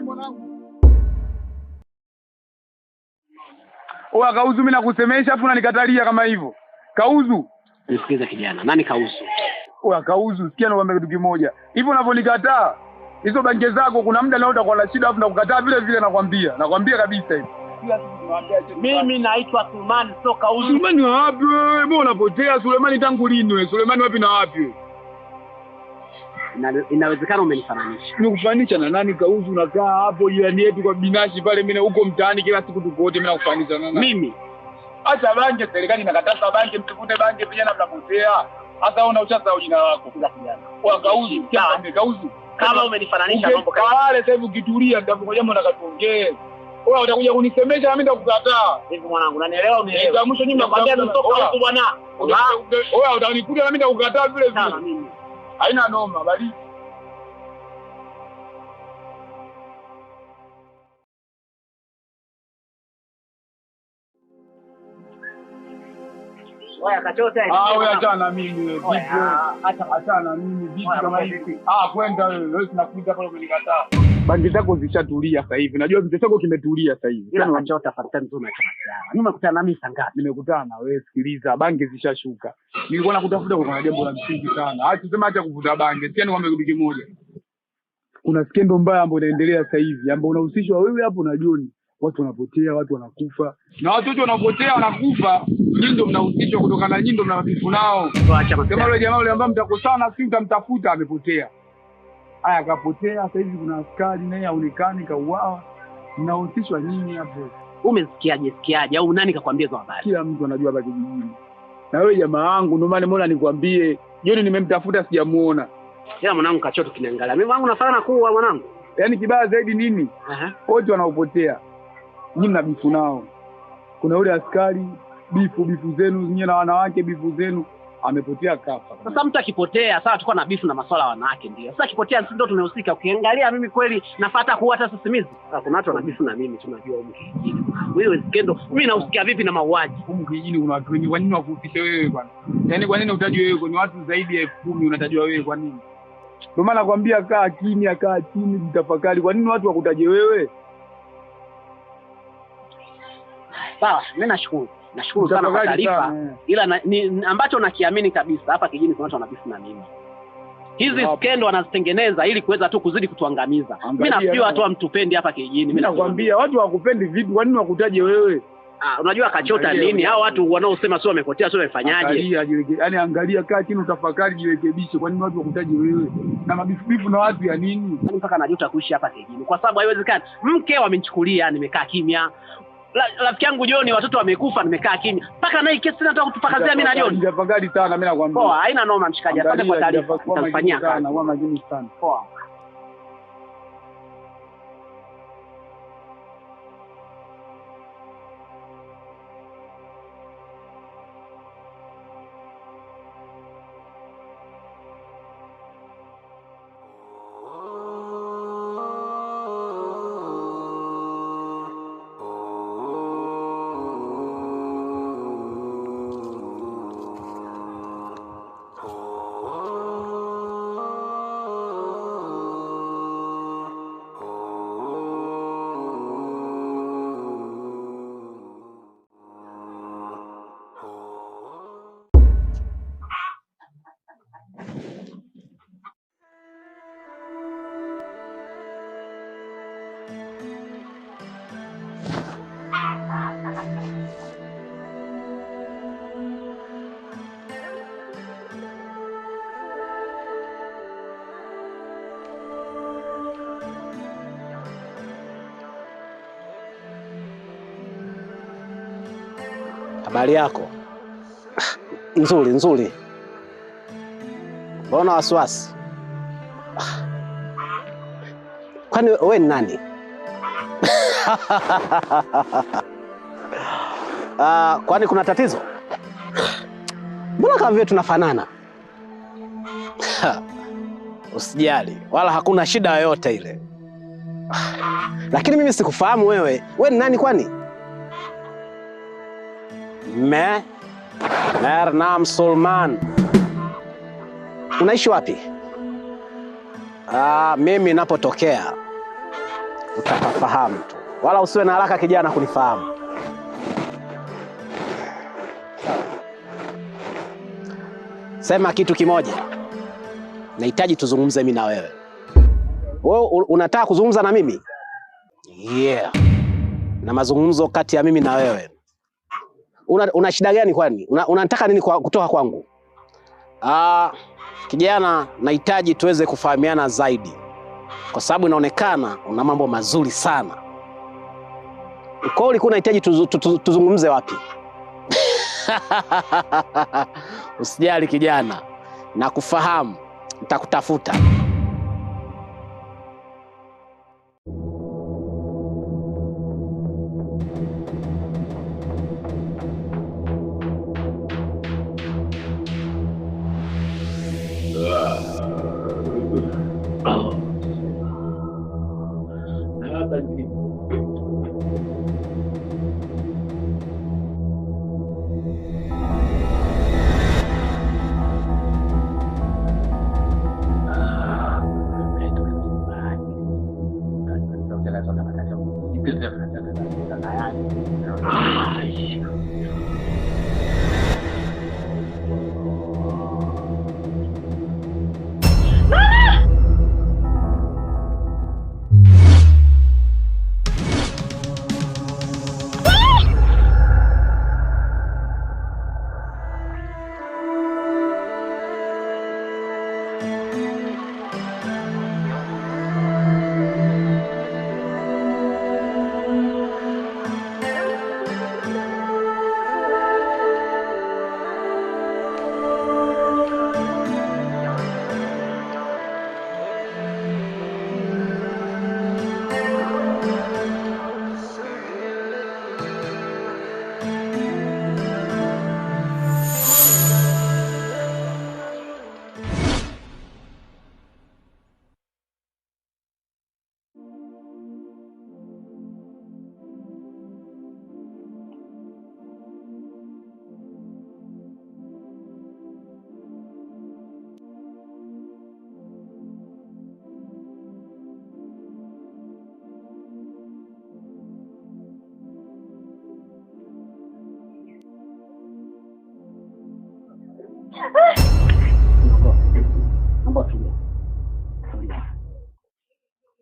mwanangu. Oa Kauzu, mimi nakusemesha afu unanikatalia kama hivyo. Kauzu, nisikize kijana. Nani Kauzu? Oa Kauzu, sikia nakwambia kitu kimoja. Hivyo unavyonikataa, hizo bange zako kuna muda leo utakuwa na shida afu nakukataa vile vile nakwambia. Nakwambia kabisa hivi. Mimi naitwa Sulemani, sio Kauzu. Sulemani wapi wewe? Mbona unapotea Sulemani tangu lini wewe? Sulemani wapi na wapi wewe? Inawezekana umenifananisha. Nikufananisha na nani Kauzu? Unakaa hapo jirani yetu kwa binafsi pale, mimi huko mtaani kila siku tuko wote, mimi nakufananisha na nani? Mimi. Acha bange, serikali inakataza bange, mtukute bange vijana mnapotea. Hata una ushasahau jina lako kwa kijana. Kwa Kauzu, Kauzu. Kama umenifananisha mambo kale sasa hivi ukitulia nitakuja jambo nakatuongee. Wewe utakuja kunisemesha na mimi nitakukataa. Hivi mwanangu, unanielewa unielewa? Kwa mwisho nyinyi nakwambia mtoka huko bwana. Wewe utanikuta na mimi nitakukataa vile vile. Haina noma bali. Wewe akachota hivi. Wewe acha na mimi wewe. Acha na mimi vipi kama hivi. Kwenda wewe sinakuja pale umenikataa. Bangi zako zishatulia sasa hivi. Najua kitu chako kimetulia sasa hivi. Ila unachota sometimes unachota. Nimekutana na mimi sangapi? Nimekutana na wewe, sikiliza, bangi zishashuka. Nilikuwa nakutafuta kwa jambo la msingi sana. Acha kuvuta bangi. Sikia nikwambie kitu kimoja. Kuna skendo mbaya ambayo inaendelea sasa hivi, ambayo unahusishwa wewe hapo na John. Watu wanapotea, watu wanakufa. Na watoto wanapotea, wanakufa, nyinyi ndio mnahusishwa kutokana na nyinyi ndio mnawabifu nao. Kama yule jamaa yule ambaye mtakosana, si mtamtafuta amepotea. Haya akapotea, sasa hivi kuna askari naye haonekani, kauawa. Mnahusishwa nyinyi hapo. Umesikiaje au nani kakwambia hizo habari? Kila mtu anajua hapa kijijini. Na wewe jamaa wangu ndio maana mbona nikwambie, John nimemtafuta sijamuona. Ila mwanangu kachoto kiniangalia. Mimi wangu nafanana kuwa mwanangu. Yaani kibaya zaidi nini? Wote wanaopotea. Nyinyi mna bifu nao. Kuna yule askari bifu zenu nyinyi na wanawake bifu zenu amepotea kafa. Sasa mtu akipotea, sawa tulikuwa na bifu na masuala ya wanawake ndio. Sasa akipotea sisi ndio tumehusika. Ukiangalia mimi kweli nafuata kuwa hata sisimizi. Sasa kuna watu wana bifu na mimi tunajua huko kijijini. Wewe skendo, mimi nausikia vipi na mauaji? Huko kijijini kuna watu wengi, kwa nini wakufiche wewe bwana? Yaani kwa nini utajua wewe? Ni watu zaidi ya 10,000 unatajua wewe kwa nini? Ndio maana nakwambia kaa kimya, kaa chini, mtafakari. Kwa nini watu wakutaje wewe? Sawa, mimi nashukuru. Nashukuru sana kwa taarifa. Ila ambacho nakiamini kabisa hapa kijijini kuna watu wanabifu na mimi. Hizi skendo wanazitengeneza ili kuweza tu kuzidi kutuangamiza. Mimi nafikiri watu wamtupendi hapa kijijini. Mimi nakwambia watu wakupendi vipi? Kwa nini wakutaje wewe? Unajua kachota nini? Hao watu wanaosema sio wamepotea sio wamefanyaje? Yaani angalia, kaa chini utafakari, jirekebishe. Kwa nini watu wakutaje wewe? Na mabifu na watu ya nini? Mimi mpaka najuta kuishi hapa kijijini. Kwa sababu haiwezekani. Mke wamenichukulia, nimekaa kimya. Rafiki yangu John watoto wamekufa, nimekaa kimya. Mpaka naye kesi nataka kutupakazia mimi na John. Tafakari sana mimi nakwambia. Poa, haina noma mshikaji. Asante kwa taarifa. Nitafanyia kazi. Kwa makini sana. Poa. Habari yako? Nzuri. Mbona wasiwasi? Kwani wewe ni nani? Kwani kuna tatizo? Mbona kama vile tunafanana? Usijali, wala hakuna shida yoyote ile. Lakini mimi sikufahamu wewe. Wewe ni nani kwani? Naam Sulman. Unaishi wapi? Mimi napotokea utafahamu tu, wala usiwe na haraka kijana kunifahamu. Sema kitu kimoja, nahitaji tuzungumze mimi na wewe. Wewe unataka kuzungumza na mimi? Yeah. Na mazungumzo kati ya mimi na wewe. Una shida gani kwani? Unataka nini kutoka kwangu? Kijana, nahitaji tuweze kufahamiana zaidi, kwa sababu inaonekana una mambo mazuri sana. Uko ulikuwa unahitaji tuzungumze wapi? Usijali kijana, nakufahamu, nitakutafuta.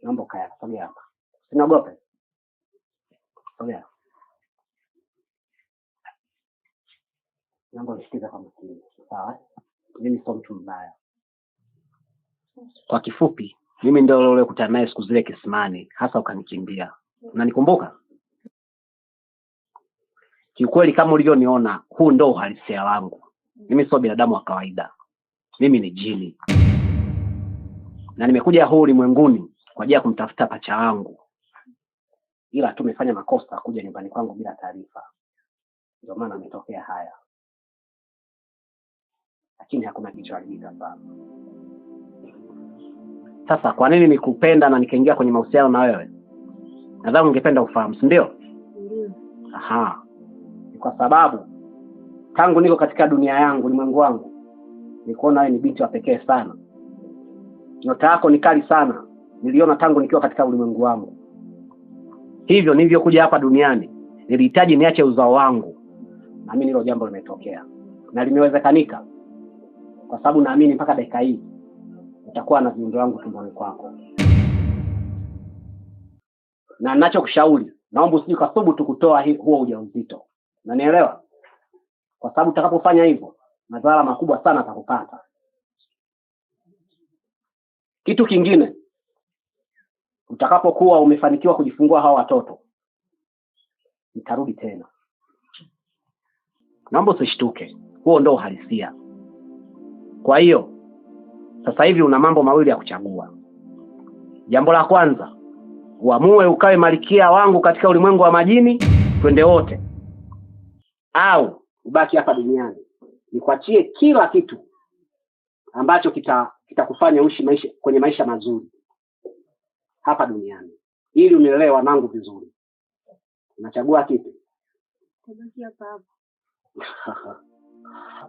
Naomba kaya, sogea hapa. Sinaogope. Sogea. Naomba usikize kwa makini. Sawa? Mimi sio mtu mbaya. Kwa kifupi, mimi ndio yule kutana naye siku zile kisimani, hasa ukanikimbia. Unanikumbuka? Kiukweli kama ulivyoniona, huu ndio uhalisia wangu. Mimi sio binadamu wa kawaida. Mimi ni jini. Na nimekuja huu ulimwenguni kwa ajili ya kumtafuta pacha wangu. Ila tumefanya makosa kuja nyumbani kwangu bila taarifa. Ndio maana ametokea haya. Lakini hakuna kilichoharibika sana. Sasa kwa nini nikupenda na nikaingia kwenye mahusiano na wewe? Nadhani ungependa ufahamu, si ndio? Ndio. Aha. Ni kwa sababu tangu niko katika dunia yangu, ulimwengu wangu, nikuona wewe ni binti wa pekee sana. Nyota yako ni kali sana. Niliona tangu nikiwa katika ulimwengu wangu. Hivyo nilivyokuja hapa duniani, nilihitaji niache uzao wangu. Naamini hilo jambo limetokea. Na limewezekanika. Kwa sababu naamini mpaka dakika hii utakuwa na viumbe wangu tumboni kwako. Na ninachokushauri, naomba usije ukathubutu kutoa huo ujauzito. Unanielewa? Kwa sababu utakapofanya hivyo, madhara makubwa sana atakupata. Kitu kingine, utakapokuwa umefanikiwa kujifungua hawa watoto, nitarudi tena. Naomba usishtuke. Huo ndio uhalisia. Kwa hiyo, sasa hivi una mambo mawili ya kuchagua. Jambo la kwanza, uamue ukawe malkia wangu katika ulimwengu wa majini, twende wote. Au ubaki hapa duniani, nikuachie kila kitu ambacho kitakufanya uishi kwenye maisha mazuri hapa duniani, ili unielewe wanangu vizuri. Unachagua kipi? Tabaki hapa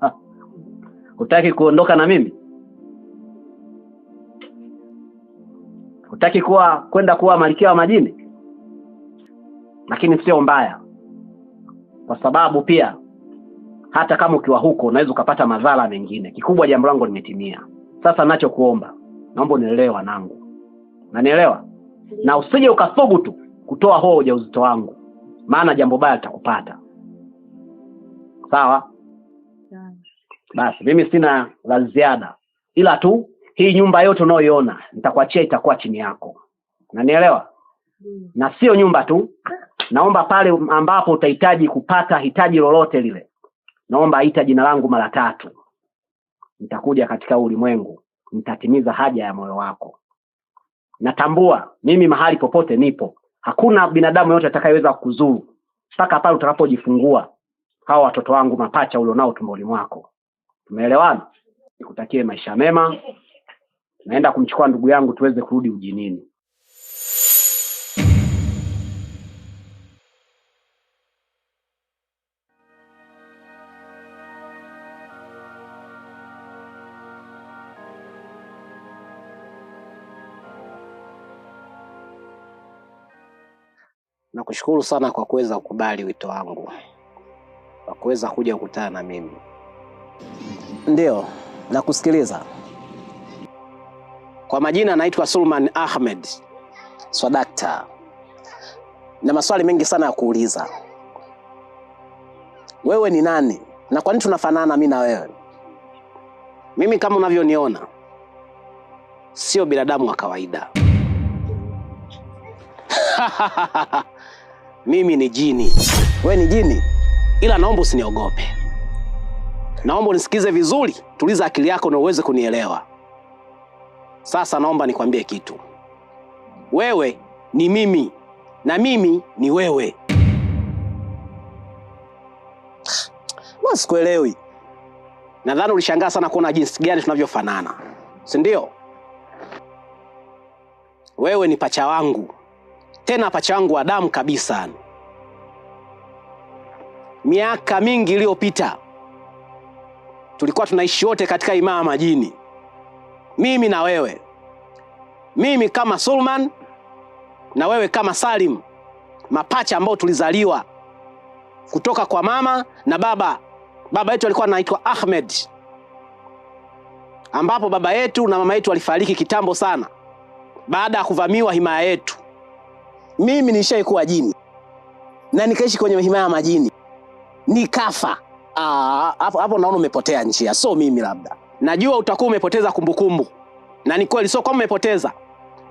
hapa. Hutaki kuondoka na mimi? Hutaki kwenda kuwa malkia wa majini? Lakini sio mbaya, kwa sababu pia hata kama ukiwa huko unaweza ukapata madhara mengine. Kikubwa jambo langu limetimia. Sasa ninachokuomba, naomba unielewe wanangu. Unanielewa? Na usije ukathubutu kutoa huo ujauzito wangu, maana jambo baya litakupata. Sawa? Basi mimi sina la ziada, ila tu hii nyumba yote unayoiona nitakuachia, itakuwa chini yako. Unanielewa? Na sio nyumba tu, naomba pale ambapo utahitaji kupata hitaji lolote lile, naomba aita jina langu mara 3. Nitakuja katika ulimwengu, nitatimiza haja ya moyo wako. Natambua mimi mahali popote nipo, hakuna binadamu yote atakayeweza kukuzuru mpaka pale utakapojifungua hawa watoto wangu mapacha ulionao tumboni mwako. Tumeelewana? Nikutakie maisha mema. Naenda kumchukua ndugu yangu tuweze kurudi ujinini. Nakushukuru sana kwa kuweza kukubali wito wangu, kwa kuweza kuja kukutana na mimi. Ndio, nakusikiliza. Kwa majina naitwa Sulman Ahmed Swadakta. Na maswali mengi sana ya kuuliza. Wewe ni nani? Na kwa nini tunafanana mimi na wewe? Mimi kama unavyoniona sio binadamu wa kawaida. Mimi ni jini. Wewe ni jini? Ila naomba usiniogope. Naomba unisikize vizuri, tuliza akili yako na uweze kunielewa. Sasa naomba nikwambie kitu. Wewe ni mimi na mimi ni wewe. Mbona sikuelewi? Nadhani ulishangaa sana kuona jinsi gani tunavyofanana, si ndio? Wewe ni pacha wangu. Tena pacha wangu wa damu kabisa. Miaka mingi iliyopita tulikuwa tunaishi wote katika himaya ya majini, mimi na wewe. Mimi kama Sulman na wewe kama Salim, mapacha ambao tulizaliwa kutoka kwa mama na baba. Baba yetu alikuwa anaitwa Ahmed, ambapo baba yetu na mama yetu walifariki kitambo sana baada ya kuvamiwa himaya yetu. Mimi nishaikuwa jini na nikaishi kwenye himaya ya majini, nikafa. Hapo naona umepotea njia, so mimi labda. Najua utakuwa umepoteza kumbukumbu. Na ni kweli, sio kama umepoteza.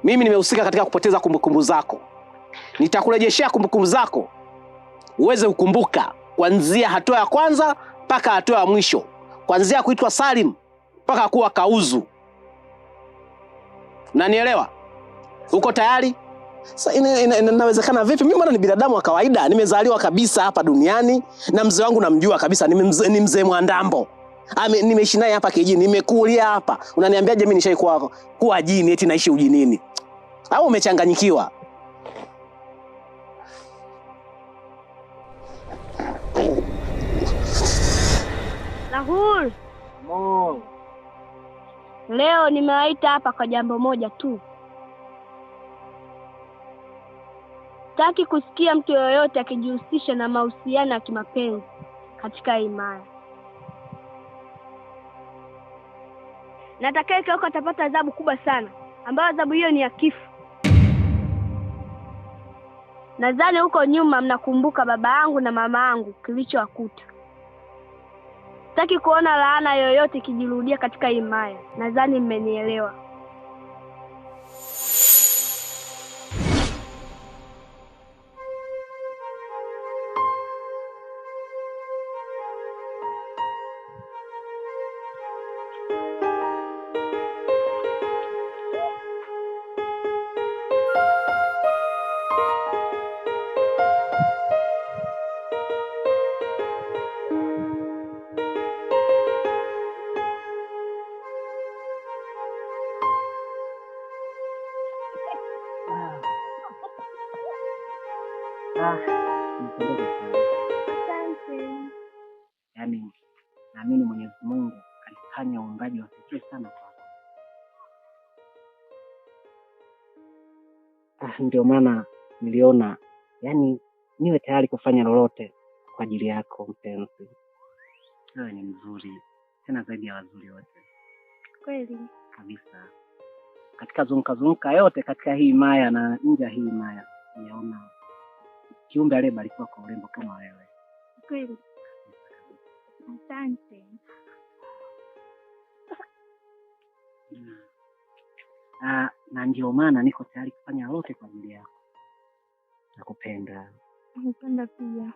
Mimi nimehusika katika kupoteza kumbukumbu zako. Nitakurejeshea kumbukumbu zako uweze kukumbuka kuanzia hatua ya kwanza mpaka hatua ya mwisho, kuanzia kuitwa Salim mpaka kuwa Kauzu. Unanielewa? Uko tayari? Sasa inawezekana vipi? Mimi bado ni binadamu wa kawaida, nimezaliwa kabisa hapa duniani na mzee wangu namjua kabisa, ni mzee Mwandambo. Nimeishi naye hapa kijini, nimekulia hapa. Unaniambiaje mimi nishaikuwa kuwa jini eti naishi ujinini? Au umechanganyikiwa? Rahul. Leo nimewaita hapa kwa jambo moja tu. Sitaki kusikia mtu yoyote akijihusisha na mahusiano ya kimapenzi katika himaya. Nataka huko atapata adhabu kubwa sana, ambayo adhabu hiyo ni ya kifo. Nadhani huko nyuma mnakumbuka baba yangu na mama yangu kilichowakuta. Sitaki kuona laana yoyote ikijirudia katika himaya. Nadhani mmenielewa. Yaani naamini Mwenyezi Mungu alifanya uumbaji wa pekee sana kwako. Ndio maana niliona yani niwe tayari kufanya lolote kwa ajili yako mpenzi. Wewe ni mzuri tena zaidi ya wazuri wote. Kweli Kabisa. Katika zunguka yote katika hii maya na nje hii maya, niona kiumbe aliyebarikiwa kwa urembo kama wewe. kweli. Asante. Na ndio maana niko tayari kufanya lolote kwa ajili yako. Nakupenda. Nakupenda pia.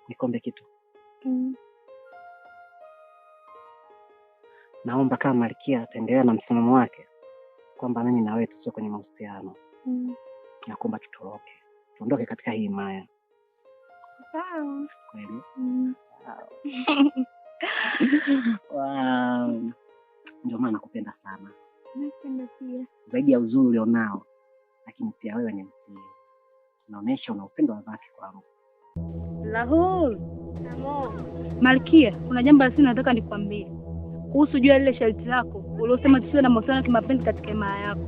Nikombe kitu. Naomba kama Malkia ataendelea na msimamo wake kwamba mimi na wewe tusio kwenye mahusiano. Nakuomba tutoroke. Tuondoke katika hii maya. Sawa. Kweli? Ndio maana nakupenda sana. Nakupenda pia. Zaidi ya uzuri ulionao, lakini pia wewe ni mzuri. Unaonesha una upendo wa dhati kwangu. Rahul. Malkia, kuna jambo la siri nataka nikwambie. Kuhusu jua lile sharti lako, uliosema tusiwe na mahusiano ya kimapenzi katika himaya yako.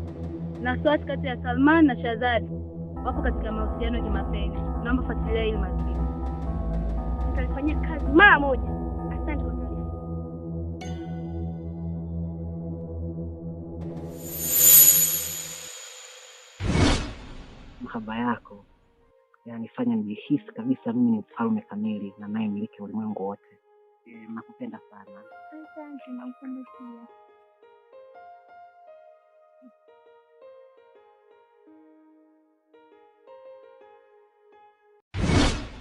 Na swati kati ya Salman na Shahzadi wako katika mahusiano ya kimapenzi. Naomba fuatilia hili Malkia. Tutalifanyia kazi mara moja. Asante kwa taarifa. Mahaba yako yanifanya nijihisi kabisa mimi ni mfalme kamili na naye miliki ulimwengu wote. Nakupenda sana. Asante, nakupenda pia.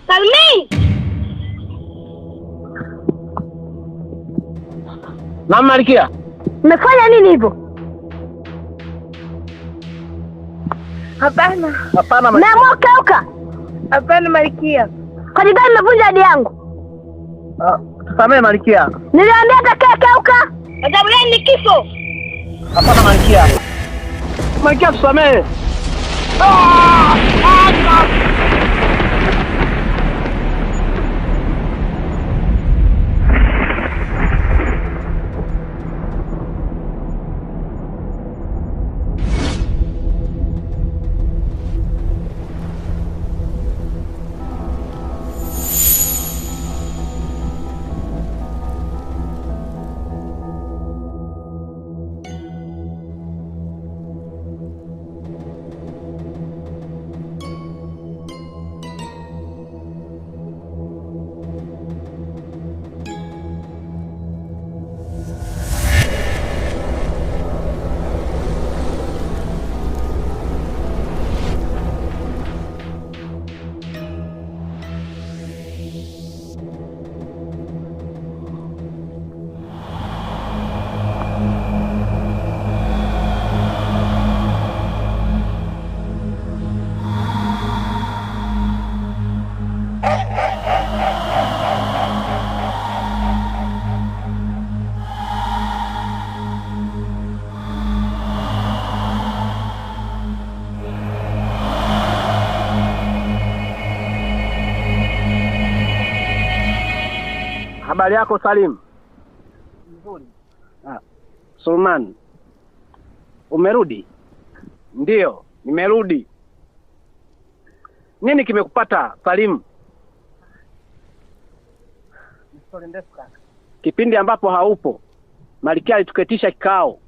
Salmi! Na Malkia, Umefanya nini hivyo? Hapana. Hapana Malkia. Naamua keuka. Hapana Malkia. Kwa nini umevunja ahadi yangu? Tusamehe Malkia. Niliambia keuka. Adhabu yenu ni kifo. Hapana Malkia. Malkia tusamehe. Habari yako Salim? Nzuri. Salman. Umerudi? Ndiyo, nimerudi. Nini kimekupata Salim? Story ndefu kaka. Kipindi ambapo haupo, Malkia alituketisha kikao.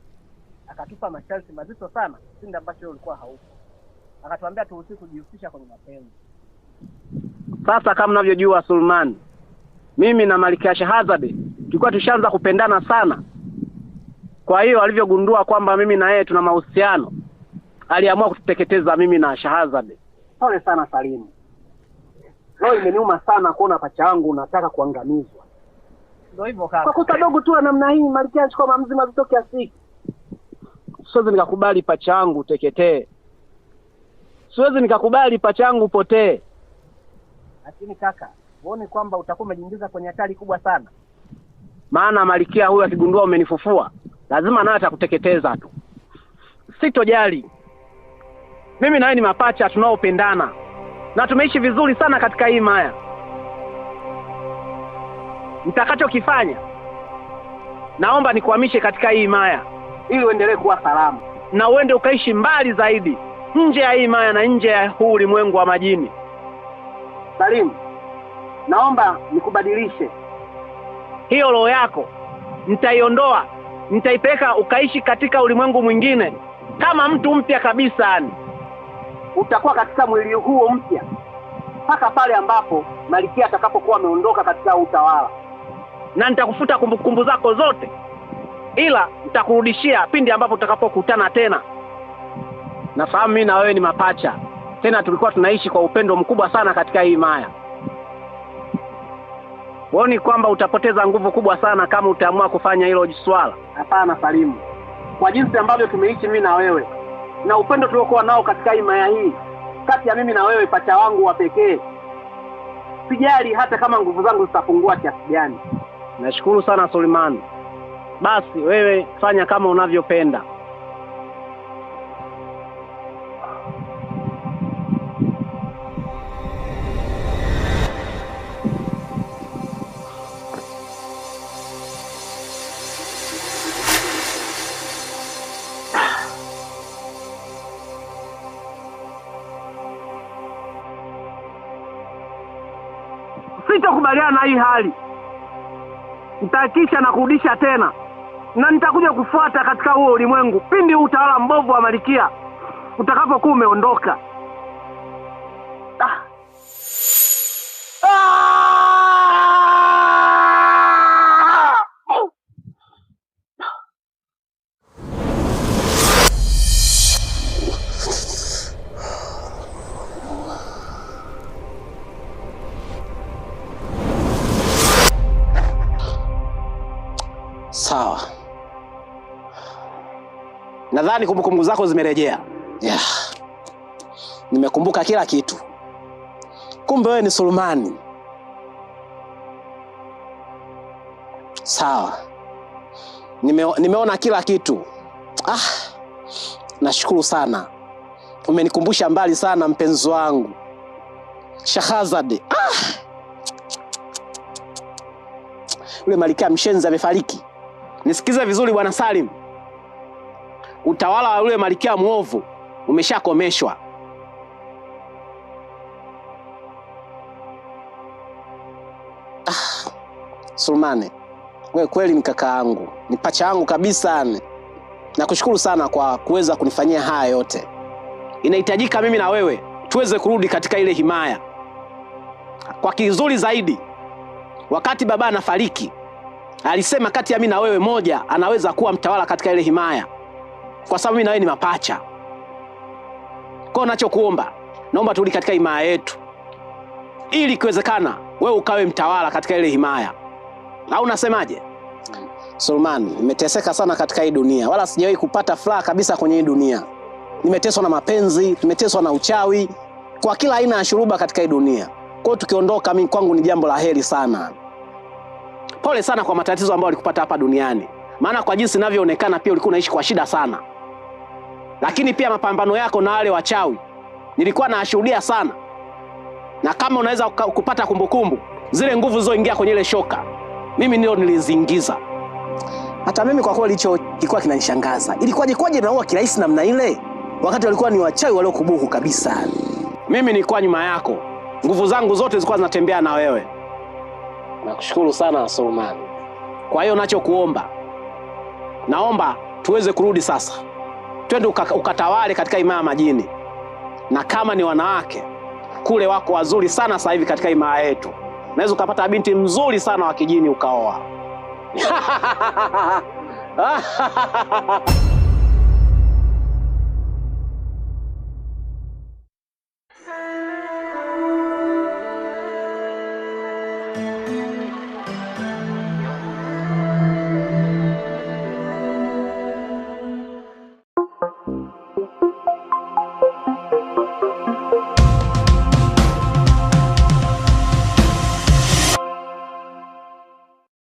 Akatupa masharti mazito sana kipindi ambacho ulikuwa haupo. Akatuambia turuhusiwe kujihusisha kwenye mapenzi. Sasa kama unavyojua Salman, mimi na Malkia Shahzadi tulikuwa tushaanza kupendana sana. Kwa hiyo alivyogundua kwamba mimi na yeye tuna mahusiano, aliamua kututeketeza mimi na Shahzadi. Pole sana Salim. Roho imeniuma sana kuona pacha yangu unataka kuangamizwa. Ndio hivyo kaka. Kwa kosa dogo tu namna hii Malkia anachukua maamuzi mazito kiasi. Siwezi nikakubali pacha yangu teketee. Siwezi nikakubali pacha yangu upotee. Lakini kaka, uone kwamba utakuwa umejiingiza kwenye hatari kubwa sana. Maana Malkia huyu akigundua umenifufua, lazima naye atakuteketeza tu. Sitojali. Mimi na wewe ni mapacha tunaopendana. Na tumeishi vizuri sana katika hii maya. Nitakachokifanya, naomba nikuhamishe katika hii maya ili uendelee kuwa salama. na uende ukaishi mbali zaidi, nje ya hii himaya na nje ya huu ulimwengu wa majini. Salim, naomba nikubadilishe. Hiyo roho yako nitaiondoa, nitaipeleka ukaishi katika ulimwengu mwingine kama mtu mpya kabisa. Yani utakuwa katika mwili huo mpya mpaka pale ambapo Malkia atakapokuwa ameondoka katika utawala, na nitakufuta kumbukumbu zako zote, ila nitakurudishia pindi ambapo utakapokutana tena. Nafahamu mimi na wewe ni mapacha, tena tulikuwa tunaishi kwa upendo mkubwa sana katika hii himaya. Huoni kwamba utapoteza nguvu kubwa sana kama utaamua kufanya hilo swala? Hapana Salimu, kwa jinsi ambavyo tumeishi mimi na wewe na upendo tuliokuwa nao katika himaya hii kati ya mimi na wewe, pacha wangu wa pekee, sijali hata kama nguvu zangu zitapungua kiasi gani. Nashukuru sana Suleiman. Basi wewe fanya kama unavyopenda. Sitakubaliana na hii hali. Nitahakisha na kurudisha tena, na nitakuja kufuata katika huo ulimwengu pindi utawala mbovu wa Malkia utakapokuwa umeondoka. Sawa. Nadhani kumbukumbu zako zimerejea. Yeah. Nimekumbuka kila kitu. Kumbe wewe ni Sulemani. Sawa. Nimeona kila kitu. Nashukuru sana. Umenikumbusha mbali sana mpenzi wangu Shahrazad. Yule Malkia mshenzi amefariki. Nisikize vizuri bwana Salim. Utawala wa yule Malkia muovu umeshakomeshwa. Sulemani, wewe kweli ni kaka yangu, ni pacha yangu kabisa. Nakushukuru sana kwa kuweza kunifanyia haya yote. Inahitajika mimi na wewe tuweze kurudi katika ile himaya. Kwa kizuri zaidi, wakati baba anafariki, alisema kati ya mimi na wewe moja anaweza kuwa mtawala katika ile himaya, kwa sababu mimi na wewe ni mapacha. Kwa ninachokuomba, naomba turudi katika himaya yetu, ili ikiwezekana wewe ukawe mtawala katika ile himaya. Au unasemaje? Sulemani, nimeteseka sana katika hii dunia, wala sijawahi kupata furaha kabisa kwenye hii dunia. Nimeteswa na mapenzi, nimeteswa na uchawi, kwa kila aina ya shuruba katika hii dunia. Kwa hiyo tukiondoka mimi kwangu ni jambo la heri sana. Pole sana kwa matatizo ambayo ulikupata hapa duniani. Maana kwa jinsi ninavyoonekana pia ulikuwa unaishi kwa shida sana. Lakini pia mapambano yako na wale wachawi nilikuwa naashuhudia sana. Na kama unaweza kupata kumbukumbu, zile nguvu zilizoingia kwenye ile shoka, mimi ndio niliziingiza. Hata mimi kwa kweli hicho kilikuwa kinanishangaza. Ilikuwaje na huwa kirahisi namna ile, wakati walikuwa ni wachawi waliokubuhu kabisa. Mimi nilikuwa nyuma yako. Nguvu zangu zote zilikuwa zinatembea na wewe. Nakushukuru sana Sulemani. Kwa hiyo ninachokuomba, naomba tuweze kurudi sasa. Twende ukatawale katika himaya majini. Na kama ni wanawake, kule wako wazuri sana sasa hivi katika himaya yetu. Naweza ukapata binti mzuri sana wa kijini ukaoa.